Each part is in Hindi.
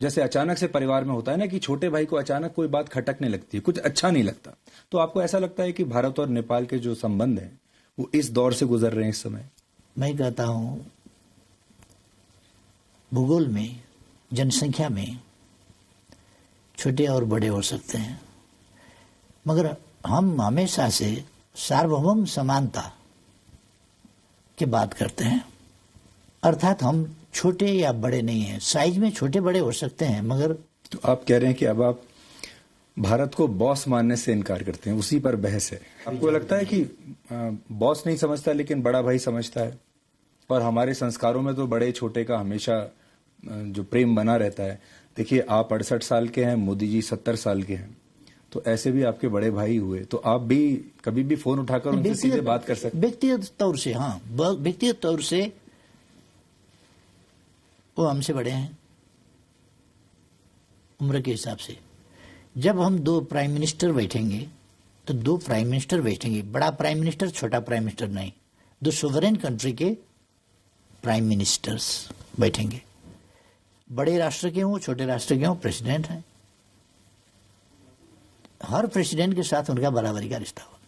जैसे अचानक से परिवार में होता है ना कि छोटे भाई को अचानक कोई बात खटकने लगती है, कुछ अच्छा नहीं लगता, तो आपको ऐसा लगता है कि भारत और नेपाल के जो संबंध हैं वो इस दौर से गुजर रहे हैं इस समय? मैं कहता हूं भूगोल में, जनसंख्या में छोटे और बड़े हो सकते हैं, मगर हम हमेशा से सार्वभौम समानता की बात करते हैं। अर्थात हम छोटे या बड़े नहीं हैं, साइज में छोटे बड़े हो सकते हैं, मगर तो आप कह रहे हैं कि अब आप भारत को बॉस मानने से इनकार करते हैं, उसी पर बहस है। आपको लगता है कि बॉस नहीं समझता लेकिन बड़ा भाई समझता है, और हमारे संस्कारों में तो बड़े छोटे का हमेशा जो प्रेम बना रहता है। देखिए, आप 68 साल के हैं, मोदी जी 70 साल के हैं, तो ऐसे भी आपके बड़े भाई हुए, तो आप भी कभी भी फोन उठाकर उनसे सीधे बात कर सकते हैं। व्यक्तिगत तौर से, हाँ, व्यक्तिगत तौर से वो हमसे बड़े हैं उम्र के हिसाब से। जब हम दो प्राइम मिनिस्टर बैठेंगे तो दो प्राइम मिनिस्टर बैठेंगे, बड़ा प्राइम मिनिस्टर छोटा प्राइम मिनिस्टर नहीं, दो सोवरेन कंट्री के प्राइम मिनिस्टर्स बैठेंगे। बड़े राष्ट्र के हों छोटे राष्ट्र के हों, प्रेसिडेंट हैं, हर प्रेसिडेंट के साथ उनका बराबरी का रिश्ता होगा,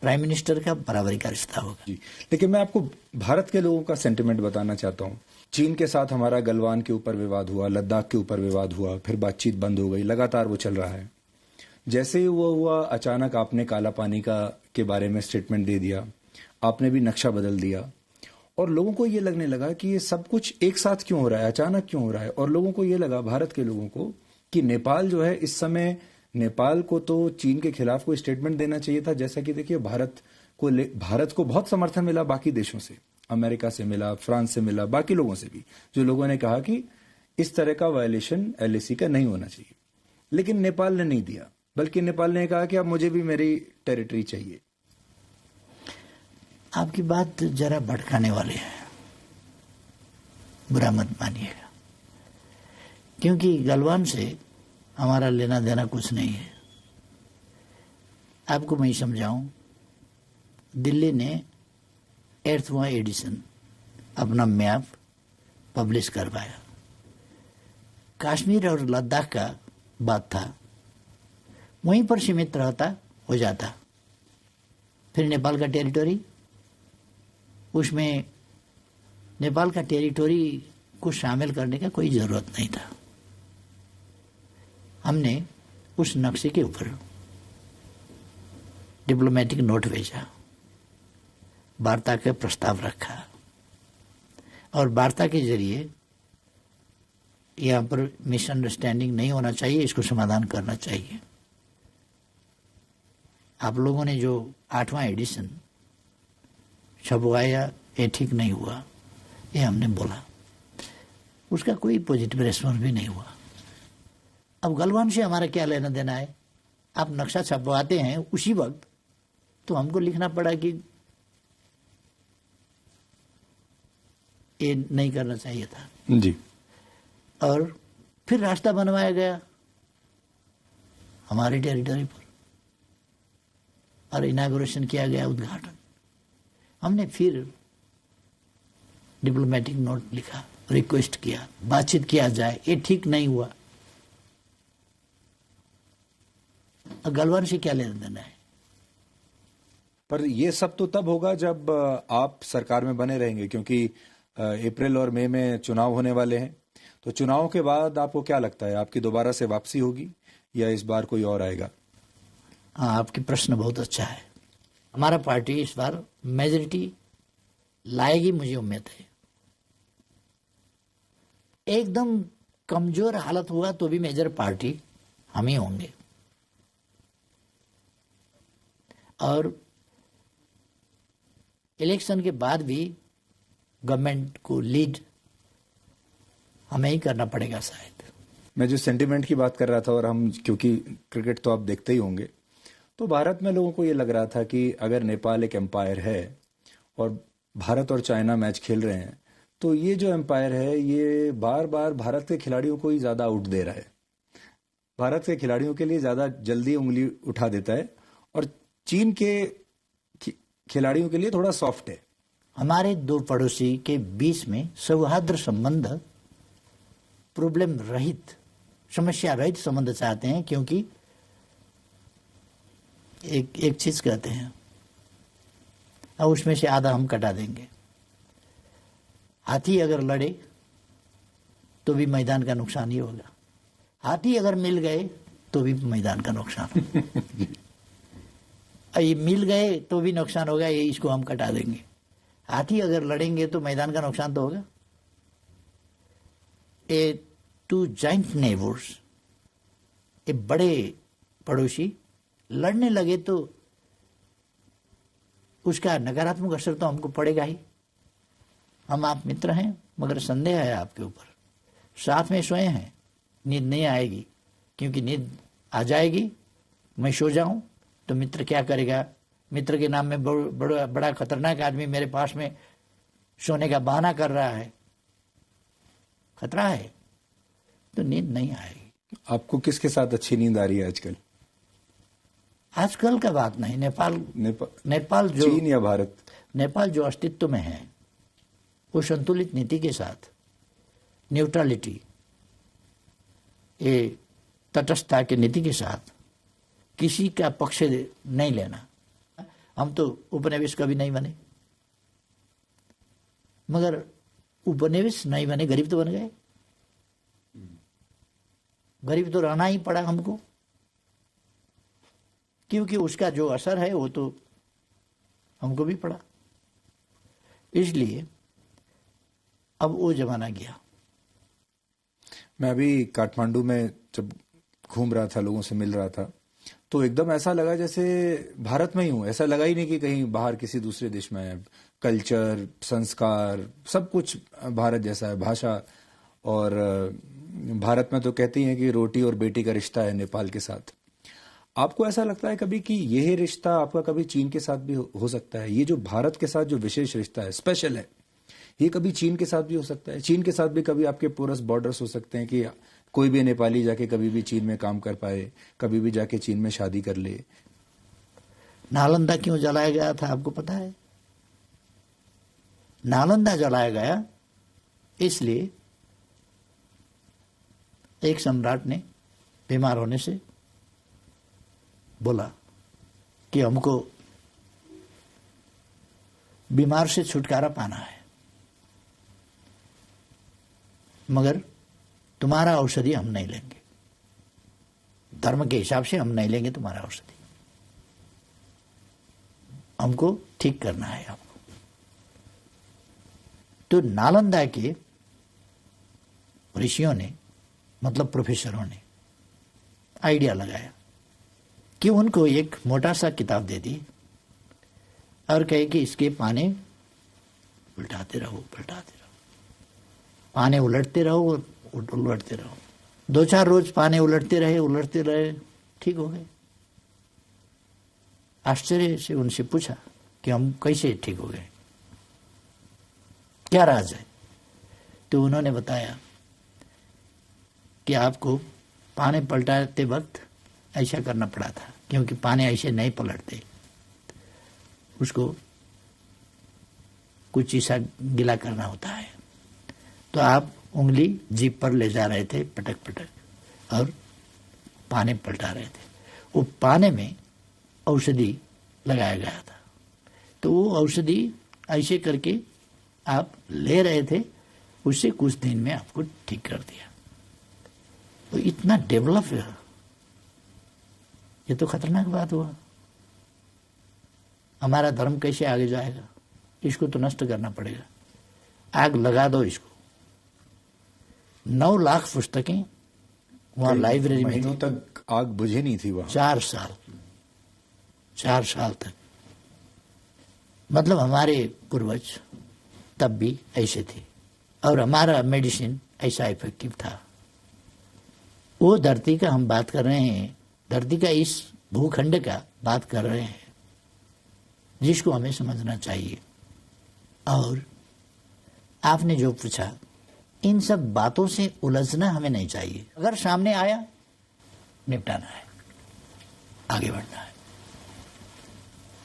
प्राइम मिनिस्टर का बराबरी का रिश्ता होगा जी। लेकिन मैं आपको भारत के लोगों का सेंटिमेंट बताना चाहता हूँ। चीन के साथ हमारा गलवान के ऊपर विवाद हुआ, लद्दाख के ऊपर विवाद हुआ, फिर बातचीत बंद हो गई, लगातार वो चल रहा है। जैसे ही वो हुआ, अचानक आपने काला पानी का के बारे में स्टेटमेंट दे दिया, आपने भी नक्शा बदल दिया, और लोगों को ये लगने लगा कि ये सब कुछ एक साथ क्यों हो रहा है, अचानक क्यों हो रहा है। और लोगों को ये लगा, भारत के लोगों को, कि नेपाल जो है इस समय, नेपाल को तो चीन के खिलाफ कोई स्टेटमेंट देना चाहिए था। जैसा कि देखिए, भारत को बहुत समर्थन मिला बाकी देशों से, अमेरिका से मिला, फ्रांस से मिला, बाकी लोगों से भी, जो लोगों ने कहा कि इस तरह का वायलेशन एलएसी का नहीं होना चाहिए। लेकिन नेपाल ने नहीं दिया, बल्कि नेपाल ने कहा कि अब मुझे भी मेरी टेरिटरी चाहिए। आपकी बात जरा भटकाने वाली है, बुरा मत मानिएगा, क्योंकि गलवान से हमारा लेना देना कुछ नहीं है। आपको मैं समझाऊं, दिल्ली ने 8वां एडिशन अपना मैप पब्लिश करवाया। कश्मीर और लद्दाख का बात था, वहीं पर सीमित रहता हो जाता। फिर नेपाल का टेरिटरी, उसमें नेपाल का टेरिटरी को शामिल करने का कोई जरूरत नहीं था। हमने उस नक्शे के ऊपर डिप्लोमेटिक नोट भेजा, वार्ता का प्रस्ताव रखा, और वार्ता के जरिए यहाँ पर मिसअंडरस्टैंडिंग नहीं होना चाहिए, इसको समाधान करना चाहिए। आप लोगों ने जो 8वां एडिशन छपवाया, ये ठीक नहीं हुआ, ये हमने बोला, उसका कोई पॉजिटिव रेस्पॉन्स भी नहीं हुआ। अब गलवान से हमारा क्या लेना देना है? आप नक्शा छपवाते हैं उसी वक्त, तो हमको लिखना पड़ा कि ये नहीं करना चाहिए था जी, और फिर रास्ता बनवाया गया हमारी टेरिटरी पर और इनागुरेशन किया गया, उद्घाटन। हमने फिर डिप्लोमेटिक नोट लिखा, रिक्वेस्ट किया, बातचीत किया जाए, ये ठीक नहीं हुआ। गलवान से क्या लेना देना है? पर ये सब तो तब होगा जब आप सरकार में बने रहेंगे, क्योंकि अप्रैल और मई में चुनाव होने वाले हैं। तो चुनाव के बाद आपको क्या लगता है, आपकी दोबारा से वापसी होगी या इस बार कोई और आएगा? हाँ, आपकी प्रश्न बहुत अच्छा है। हमारा पार्टी इस बार मेजॉरिटी लाएगी, मुझे उम्मीद है। एकदम कमजोर हालत हुआ तो भी मेजर पार्टी हम ही होंगे, और इलेक्शन के बाद भी गवर्नमेंट को लीड हमें ही करना पड़ेगा शायद। मैं जो सेंटिमेंट की बात कर रहा था, और हम क्योंकि क्रिकेट तो आप देखते ही होंगे, तो भारत में लोगों को ये लग रहा था कि अगर नेपाल एक एम्पायर है और भारत और चाइना मैच खेल रहे हैं, तो ये जो एम्पायर है ये बार बार भारत के खिलाड़ियों को ही ज़्यादा आउट दे रहा है, भारत के खिलाड़ियों के लिए ज़्यादा जल्दी उंगली उठा देता है, और चीन के खिलाड़ियों के लिए थोड़ा सॉफ्ट है। हमारे दो पड़ोसी के बीच में सौहार्द संबंध प्रॉब्लम रहित, समस्या रहित संबंध चाहते हैं, क्योंकि एक चीज कहते हैं और उसमें से आधा हम कटा देंगे। हाथी अगर लड़े तो भी मैदान का नुकसान ही होगा, हाथी अगर मिल गए तो भी मैदान का नुकसान ये मिल गए तो भी नुकसान होगा, ये इसको हम कटा देंगे। हाथी अगर लड़ेंगे तो मैदान का नुकसान तो होगा। ए टू जाइंट नेबर्स, ए बड़े पड़ोसी लड़ने लगे तो उसका नकारात्मक असर तो हमको पड़ेगा ही। हम आप मित्र हैं, मगर संदेह है आपके ऊपर, साथ में सोए हैं, नींद नहीं आएगी, क्योंकि नींद आ जाएगी, मैं सो जाऊं तो मित्र क्या करेगा, मित्र के नाम में बड़ा खतरनाक आदमी मेरे पास में सोने का बहाना कर रहा है, खतरा है, तो नींद नहीं आएगी। आपको किसके साथ अच्छी नींद आ रही है आजकल? आजकल का बात नहीं, नेपाल जो, चीन या भारत? नेपाल जो अस्तित्व में है वो संतुलित नीति के साथ, न्यूट्रलिटी, ये तटस्थता के नीति के साथ किसी का पक्ष नहीं लेना। हम तो उपनिवेश कभी नहीं बने, मगर उपनिवेश नहीं बने, गरीब तो बन गए, गरीब तो रहना ही पड़ा हमको, क्योंकि उसका जो असर है वो तो हमको भी पड़ा। इसलिए अब वो जमाना गया। मैं अभी काठमांडू में जब घूम रहा था, लोगों से मिल रहा था, तो एकदम ऐसा लगा जैसे भारत में ही हूँ। ऐसा लगा ही नहीं कि कहीं बाहर किसी दूसरे देश में है। कल्चर, संस्कार, सब कुछ भारत जैसा है। भाषा, और भारत में तो कहती हैं कि रोटी और बेटी का रिश्ता है नेपाल के साथ। आपको ऐसा लगता है कभी कि यह रिश्ता आपका कभी चीन के साथ भी हो सकता है? ये जो भारत के साथ जो विशेष रिश्ता है, स्पेशल है, ये कभी चीन के साथ भी हो सकता है? चीन के साथ भी कभी आपके पोरस बॉर्डर्स हो सकते हैं कि कोई भी नेपाली जाके कभी भी चीन में काम कर पाए, कभी भी जाके चीन में शादी कर ले? नालंदा क्यों जलाया गया था आपको पता है? नालंदा जलाया गया इसलिए एक सम्राट ने बीमार होने से बोला कि हमको बीमार से छुटकारा पाना है, मगर तुम्हारा औषधि हम नहीं लेंगे, धर्म के हिसाब से हम नहीं लेंगे तुम्हारा औषधि, हमको ठीक करना है आपको। तो नालंदा के ऋषियों ने, मतलब प्रोफेसरों ने आइडिया लगाया कि उनको एक मोटा सा किताब दे दी और कहे कि इसके पाने उल्टाते रहो, पाने उलटते रहो और उलटते रहो। 2-4 रोज पाने उलटते रहे, ठीक हो गए। आश्चर्य से उनसे पूछा कि हम कैसे ठीक हो गए, क्या राज है? तो उन्होंने बताया कि आपको पाने पलटाते वक्त ऐसा करना पड़ा था, क्योंकि पाने ऐसे नहीं पलटते, उसको कुछ ऐसा गिला करना होता है। तो आप उंगली जीभ पर ले जा रहे थे, पटक पटक, और पाने पलटा रहे थे। वो पाने में औषधि लगाया गया था, तो वो औषधि ऐसे करके आप ले रहे थे, उससे कुछ दिन में आपको ठीक कर दिया। तो इतना डेवलप है, ये तो खतरनाक बात हुआ। हमारा धर्म कैसे आगे जाएगा? इसको तो नष्ट करना पड़ेगा, आग लगा दो इसको। 9 लाख पुस्तकें वहां लाइब्रेरी में महीनों तक आग बुझे नहीं थी वहां। 4 साल तक। मतलब हमारे पूर्वज तब भी ऐसे थे, और हमारा मेडिसिन ऐसा इफेक्टिव था। वो धरती का हम बात कर रहे हैं, धरती का इस भूखंड का बात कर रहे हैं, जिसको हमें समझना चाहिए। और आपने जो पूछा, इन सब बातों से उलझना हमें नहीं चाहिए। अगर सामने आया, निपटाना है, आगे बढ़ना है,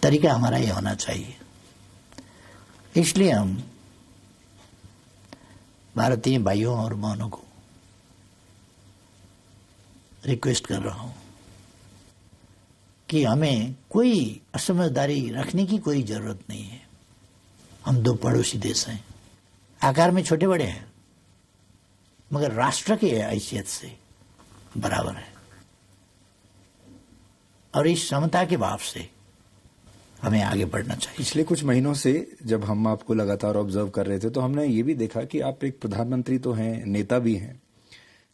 तरीका हमारा ये होना चाहिए। इसलिए हम भारतीय भाइयों और बहनों को रिक्वेस्ट कर रहा हूं कि हमें कोई असमझदारी रखने की कोई जरूरत नहीं है। हम दो पड़ोसी देश हैं, आकार में छोटे बड़े हैं, मगर राष्ट्र की हैसियत से बराबर है। और इस समता के भाव से हमें आगे बढ़ना चाहिए। पिछले कुछ महीनों से जब हम आपको लगातार ऑब्जर्व कर रहे थे तो हमने ये भी देखा कि आप एक प्रधानमंत्री तो हैं, नेता भी हैं,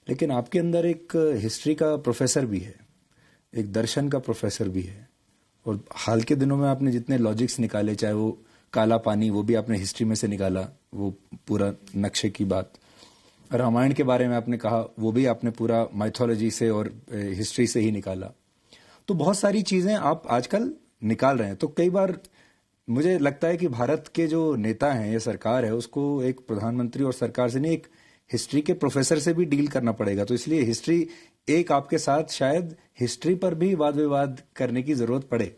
लेकिन आपके अंदर एक हिस्ट्री का प्रोफेसर भी है, एक दर्शन का प्रोफेसर भी है। और हाल के दिनों में आपने जितने लॉजिक्स निकाले, चाहे वो काला पानी, वो भी आपने हिस्ट्री में से निकाला, वो पूरा नक्शे की बात। रामायण के बारे में आपने कहा, वो भी आपने पूरा माइथोलॉजी से और हिस्ट्री से ही निकाला। तो बहुत सारी चीजें आप आजकल निकाल रहे हैं। तो कई बार मुझे लगता है कि भारत के जो नेता हैं, ये सरकार है, उसको एक प्रधानमंत्री और सरकार से नहीं, एक हिस्ट्री के प्रोफेसर से भी डील करना पड़ेगा। तो इसलिए हिस्ट्री एक आपके साथ शायद हिस्ट्री पर भी वाद विवाद करने की जरूरत पड़े।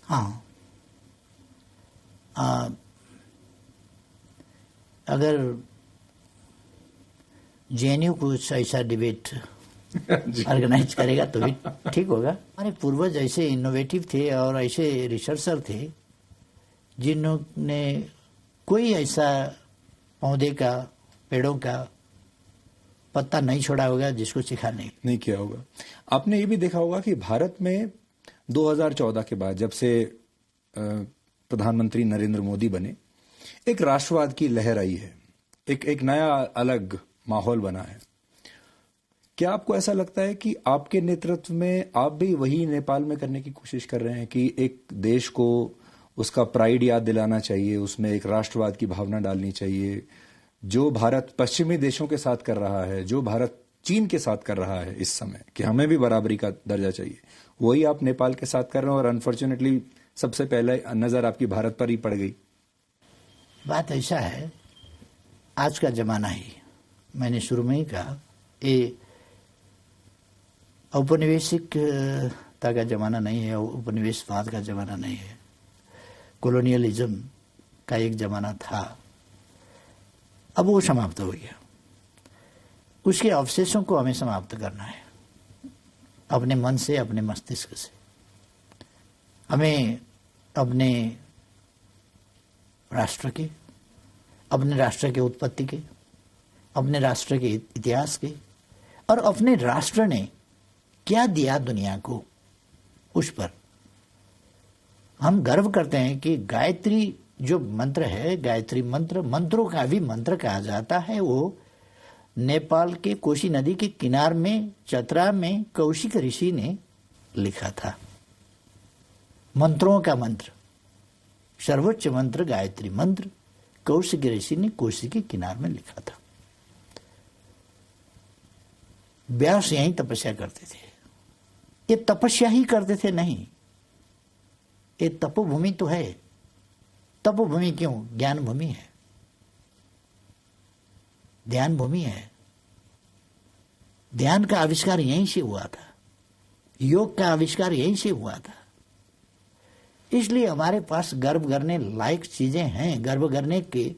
हाँ, अगर जेएनयू कुछ ऐसा डिबेट ऑर्गेनाइज करेगा तो भी ठीक होगा। हमारे पूर्वज ऐसे इनोवेटिव थे और ऐसे रिसर्चर थे जिन्होंने कोई ऐसा पौधे का, पेड़ों का पत्ता नहीं छोड़ा होगा जिसको सिखा नहीं किया होगा। आपने ये भी देखा होगा कि भारत में 2014 के बाद, जब से प्रधानमंत्री नरेंद्र मोदी बने, एक राष्ट्रवाद की लहर आई है, एक नया अलग माहौल बना है। क्या आपको ऐसा लगता है कि आपके नेतृत्व में आप भी वही नेपाल में करने की कोशिश कर रहे हैं कि एक देश को उसका प्राइड याद दिलाना चाहिए, उसमें एक राष्ट्रवाद की भावना डालनी चाहिए, जो भारत पश्चिमी देशों के साथ कर रहा है, जो भारत चीन के साथ कर रहा है इस समय, कि हमें भी बराबरी का दर्जा चाहिए, वही आप नेपाल के साथ कर रहे हैं और अनफॉर्चुनेटली सबसे पहले नजर आपकी भारत पर ही पड़ गई? बात ऐसा है, आज का जमाना ही, मैंने शुरू में ही कहा, ये औपनिवेशिकता का जमाना नहीं है, उपनिवेशवाद का जमाना नहीं है। कॉलोनियलिज्म का एक जमाना था, अब वो समाप्त हो गया। उसके अवशेषों को हमें समाप्त करना है, अपने मन से, अपने मस्तिष्क से। हमें अपने राष्ट्र के, अपने राष्ट्र के उत्पत्ति के, अपने राष्ट्र के इतिहास के, और अपने राष्ट्र ने क्या दिया दुनिया को, उस पर हम गर्व करते हैं कि गायत्री जो मंत्र है, गायत्री मंत्र, मंत्रों का भी मंत्र कहा जाता है। वो नेपाल के कोशी नदी के किनार में, चतरा में कौशिक ऋषि ने लिखा था। मंत्रों का मंत्र, सर्वोच्च मंत्र गायत्री मंत्र कौशिक ऋषि ने कोशी के किनार में लिखा था। व्यास यहीं तपस्या करते थे। ये तपस्या ही करते थे नहीं, ये तपोभूमि तो है। तपोभूमि क्यों? ज्ञान भूमि है, ध्यान भूमि है। ध्यान का आविष्कार यहीं से हुआ था, योग का आविष्कार यहीं से हुआ था। इसलिए हमारे पास गर्व करने लायक चीजें हैं, गर्व करने के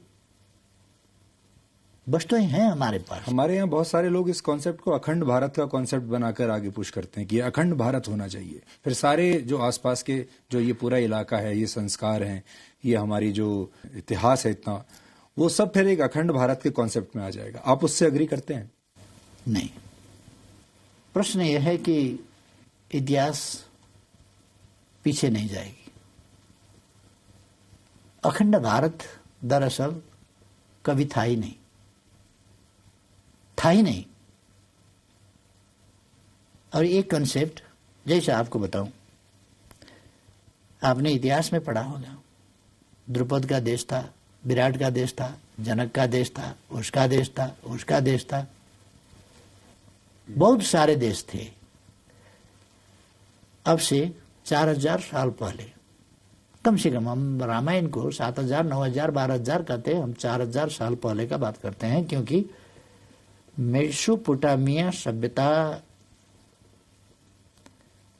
वस्तुएं हैं हमारे पास। हमारे यहाँ बहुत सारे लोग इस कॉन्सेप्ट को अखंड भारत का कॉन्सेप्ट बनाकर आगे पुश करते हैं कि अखंड भारत होना चाहिए। फिर सारे जो आसपास के जो ये पूरा इलाका है, ये संस्कार हैं, ये हमारी जो इतिहास है इतना, वो सब फिर एक अखंड भारत के कॉन्सेप्ट में आ जाएगा। आप उससे अग्री करते हैं? नहीं। प्रश्न यह है कि इतिहास पीछे नहीं जाएगी। अखंड भारत दरअसल कभी था ही नहीं, था ही नहीं। और एक कॉन्सेप्ट, जैसे आपको बताऊं, आपने इतिहास में पढ़ा होगा, द्रुपद का देश था, विराट का देश था, जनक का देश था, उसका देश था, उसका देश था, बहुत सारे देश थे। अब से 4000 साल पहले, कम से कम हम रामायण को 7000, 9000, 12000 कहते हैं, हम 4000 साल पहले का बात करते हैं, क्योंकि मेसोपोटामिया सभ्यता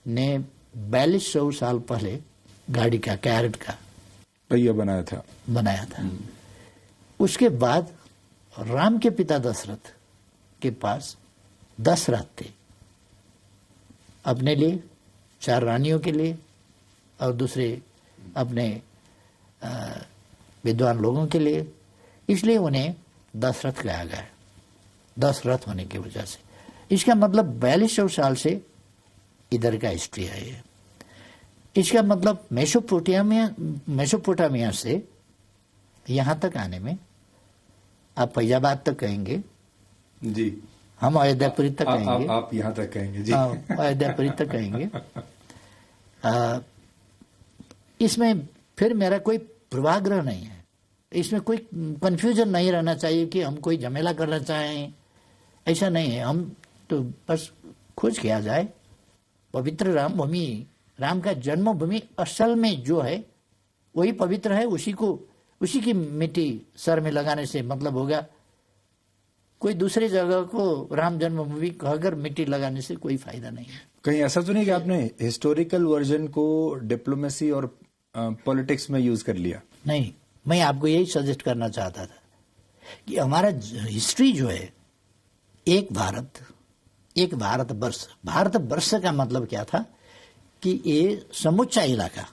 ने 4200 साल पहले गाड़ी का, कैरेट का पहिया बनाया था। उसके बाद राम के पिता दशरथ के पास 10 रथ थे, अपने लिए, 4 रानियों के लिए, और दूसरे अपने विद्वान लोगों के लिए। इसलिए उन्हें 10 रथ कहा गया, 10 रथ होने की वजह से। इसका मतलब 4200 साल से इधर का हिस्ट्री है ये। इसका मतलब मेसोपोटामिया से यहाँ तक आने में, आप फैजाबाद तक कहेंगे जी, हम अयोध्यापुरी तक कहेंगे, आप यहाँ तक कहेंगे जी, अयोध्यापुरी तक कहेंगे। इसमें फिर मेरा कोई पूर्वाग्रह नहीं है, इसमें कोई कंफ्यूजन नहीं रहना चाहिए कि हम कोई झमेला करना चाहें, ऐसा नहीं है। हम तो बस खोज किया जाए पवित्र राम भूमि, राम का जन्मभूमि असल में जो है वही पवित्र है, उसी की मिट्टी सर में लगाने से मतलब होगा। कोई दूसरी जगह को राम जन्मभूमि कहकर मिट्टी लगाने से कोई फायदा नहीं है। कहीं ऐसा तो नहीं कि आपने हिस्टोरिकल वर्जन को डिप्लोमेसी और पॉलिटिक्स में यूज कर लिया? नहीं, मैं आपको यही सजेस्ट करना चाहता था कि हमारा हिस्ट्री जो है, एक भारत, एक भारतवर्ष। भारतवर्ष का मतलब क्या था कि ये समूचा इलाका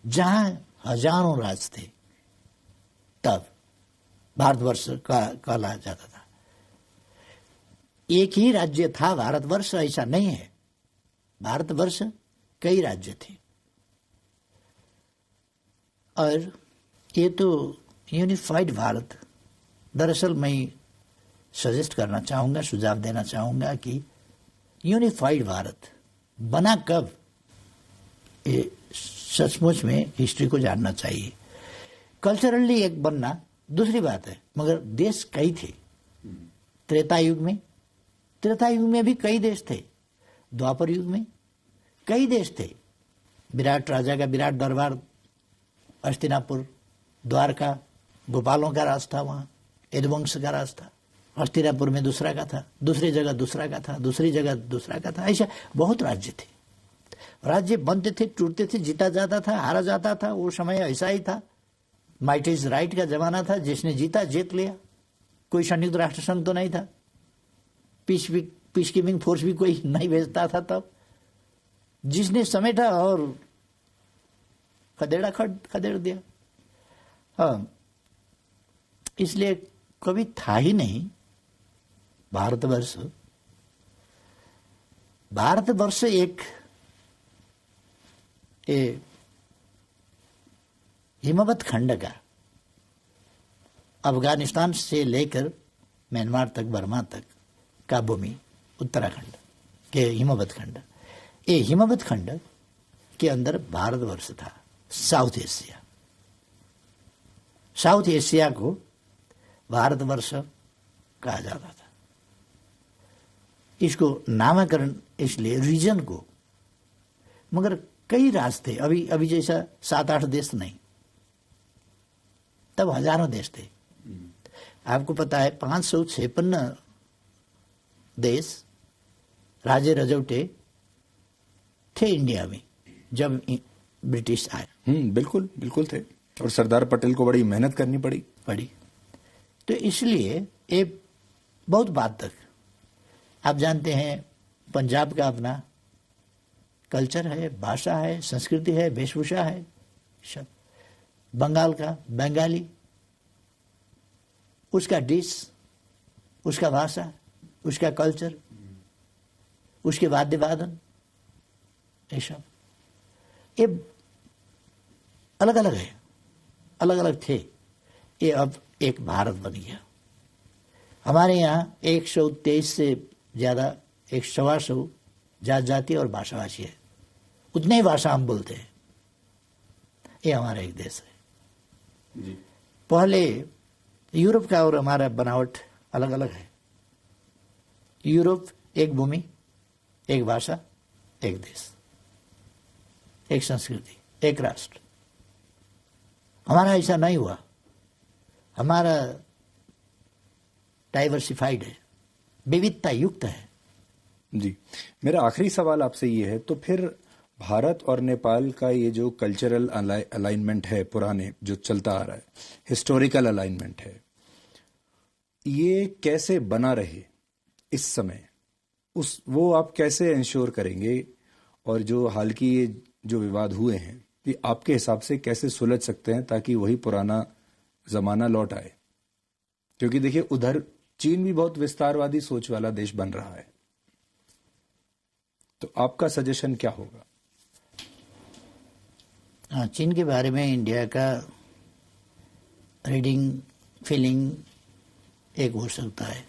जहां हजारों राज थे, तब भारतवर्ष का कहला जाता था। एक ही राज्य था भारतवर्ष, ऐसा नहीं है। भारतवर्ष कई राज्य थे, और ये तो यूनिफाइड भारत। दरअसल मैं सजेस्ट करना चाहूंगा, सुझाव देना चाहूंगा कि यूनिफाइड भारत बना कब, ये सचमुच में हिस्ट्री को जानना चाहिए। कल्चरली एक बनना दूसरी बात है, मगर देश कई थे। त्रेता युग में भी कई देश थे, द्वापर युग में कई देश थे। विराट राजा का विराट दरबार, हस्तिनापुर, द्वारका, गोपालों का राज था, वहां यदुवंश का राज था। हस्तिनापुर में दूसरा का था, दूसरी जगह दूसरा का था, दूसरी जगह दूसरा का था। ऐसा बहुत राज्य थे। राज्य बनते थे, टूटते थे, जीता जाता था, हारा जाता था। वो समय ऐसा ही था, माइट इज राइट का जमाना था। जिसने जीता जीत लिया। कोई संयुक्त राष्ट्र संघ तो नहीं था, पीस कीपिंग फोर्स भी कोई नहीं भेजता था तब। जिसने समेटा और खदेड़ दिया। हाँ, इसलिए कभी था ही नहीं भारतवर्ष एक हिमवत खंड का, अफगानिस्तान से लेकर म्यांमार तक, बर्मा तक का भूमि, उत्तराखंड के हिमवत खंड, ये हिमवत खंड के अंदर भारतवर्ष था। साउथ एशिया को भारतवर्ष कहा जाता था। इसको नामकरण इसलिए रीजन को, मगर कई राज थे। अभी जैसा 7-8 देश नहीं, तब हजारों देश थे। आपको पता है 556 देश, राजे रजौटे थे इंडिया में जब ब्रिटिश आए। बिल्कुल बिल्कुल थे, और सरदार पटेल को बड़ी मेहनत करनी पड़ी। तो इसलिए ये बहुत बात तक, आप जानते हैं, पंजाब का अपना कल्चर है, भाषा है, संस्कृति है, वेशभूषा है, सब। बंगाल का बंगाली, उसका डिश, उसका भाषा, उसका कल्चर, उसके वाद्य वादन, ये सब, ये अलग अलग है, अलग अलग थे। ये अब एक भारत बन गया। हमारे यहाँ 123 से ज्यादा, 125 जात जाति और भाषाभाषी है। उतने ही भाषा हम बोलते हैं। ये हमारा एक देश है जी। पहले यूरोप का और हमारा बनावट अलग अलग है। यूरोप एक भूमि, एक भाषा, एक देश, एक संस्कृति, एक राष्ट्र। हमारा ऐसा नहीं हुआ। हमारा डाइवर्सिफाइड है, विविधता युक्त है। जी, मेरा आखिरी सवाल आपसे ये है, तो फिर भारत और नेपाल का ये जो कल्चरल अलाइनमेंट है, पुराने जो चलता आ रहा है, हिस्टोरिकल अलाइनमेंट है, ये कैसे बना रहे इस समय? वो आप कैसे इंश्योर करेंगे और जो हाल की ये जो विवाद हुए हैं, ये आपके हिसाब से कैसे सुलझ सकते हैं ताकि वही पुराना जमाना लौट आए? क्योंकि देखिए, उधर चीन भी बहुत विस्तारवादी सोच वाला देश बन रहा है, तो आपका सजेशन क्या होगा? हाँ, चीन के बारे में इंडिया का रीडिंग, फीलिंग एक हो सकता है।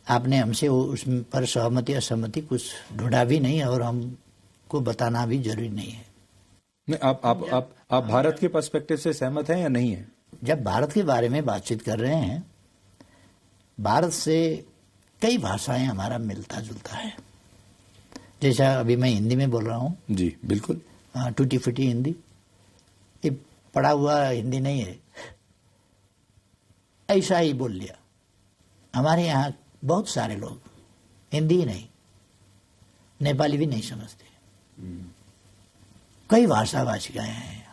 आपने हमसे उस पर सहमति असहमति कुछ ढूंढा भी नहीं और हमको बताना भी जरूरी नहीं है। नहीं, आप भारत के पर्सपेक्टिव से सहमत हैं या नहीं है? जब भारत के बारे में बातचीत कर रहे हैं, भारत से कई भाषाएं हमारा मिलता जुलता है। जैसा अभी मैं हिंदी में बोल रहा हूँ जी बिल्कुल, टूटी फूटी हिंदी, ये पढ़ा हुआ हिंदी नहीं है, ऐसा ही बोल लिया। हमारे यहाँ बहुत सारे लोग हिंदी ही नहीं, नेपाली भी नहीं समझते, कई भाषा भाषिकाएं हैं।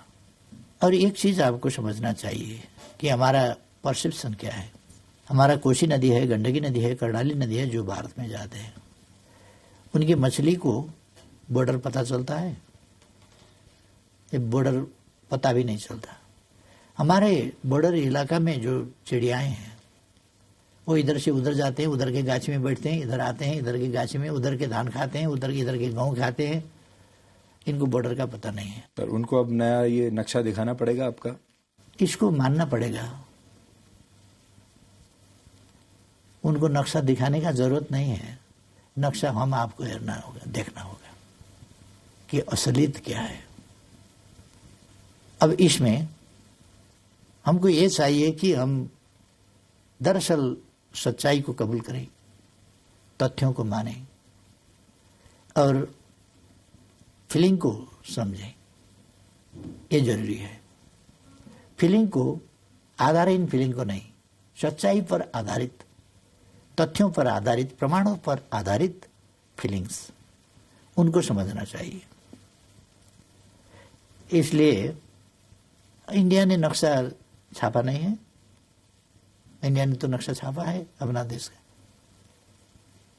और एक चीज आपको समझना चाहिए कि हमारा परसेप्शन क्या है। हमारा कोसी नदी है, गंडकी नदी है, कर्णाली नदी है, जो भारत में जाते हैं, उनकी मछली को बॉर्डर पता चलता है? ये बॉर्डर पता भी नहीं चलता। हमारे बॉर्डर इलाका में जो चिड़ियाएं हैं, वो इधर से उधर जाते हैं, उधर के गाछी में बैठते हैं, इधर आते हैं, इधर के गाछी में, उधर के धान खाते हैं, इधर के गेहूं खाते हैं। इनको बॉर्डर का पता नहीं है। पर उनको अब नया ये नक्शा दिखाना पड़ेगा आपका? इसको मानना पड़ेगा। उनको नक्शा दिखाने का जरूरत नहीं है। नक्शा हम आपको देखना होगा कि असलियत क्या है। अब इसमें हमको ये चाहिए कि हम दरअसल सच्चाई को कबूल करें, तथ्यों को मानें और फीलिंग को समझें। ये जरूरी है। फीलिंग को आधारहीन फीलिंग को नहीं, सच्चाई पर आधारित, तथ्यों पर आधारित, प्रमाणों पर आधारित फीलिंग्स, उनको समझना चाहिए। इसलिए इंडिया ने नक्शा छापा नहीं है। इंडिया ने तो नक्शा छापा है अपना देश का।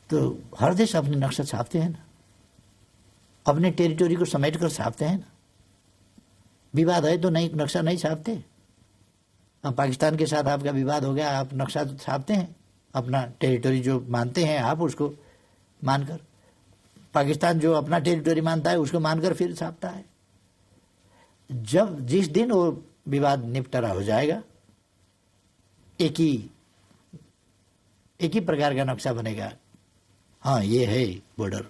तो हर देश अपने नक्शा छापते हैं ना, अपने टेरिटोरी को समेट कर छापते हैं ना। विवाद है तो नहीं, नक्शा नहीं छापते। अब पाकिस्तान के साथ आपका विवाद हो गया, आप नक्शा तो छापते हैं, अपना टेरिटोरी जो मानते हैं आप उसको मानकर। पाकिस्तान जो अपना टेरिटोरी मानता है उसको मानकर फिर छापता है। जिस दिन वो विवाद निपटारा हो जाएगा, एक ही प्रकार का नक्शा बनेगा। हाँ, ये है बॉर्डर।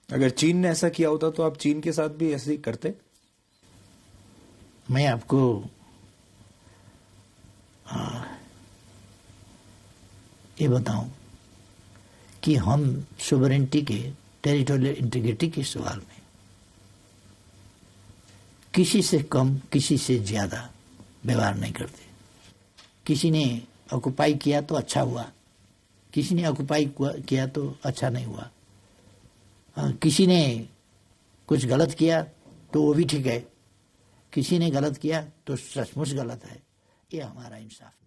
अगर चीन ने ऐसा किया होता तो आप चीन के साथ भी ऐसे ही करते? मैं आपको ये बताऊं कि हम सोवरेनिटी के, टेरिटोरियल इंटीग्रिटी के सवाल में किसी से कम, किसी से ज्यादा व्यवहार नहीं करते। किसी ने ऑक्युपाई किया तो अच्छा हुआ, किसी ने ऑक्युपाई किया तो अच्छा नहीं हुआ। किसी ने कुछ गलत किया तो वो भी ठीक है, किसी ने गलत किया तो सचमुच गलत है। ये हमारा इंसाफ नहीं।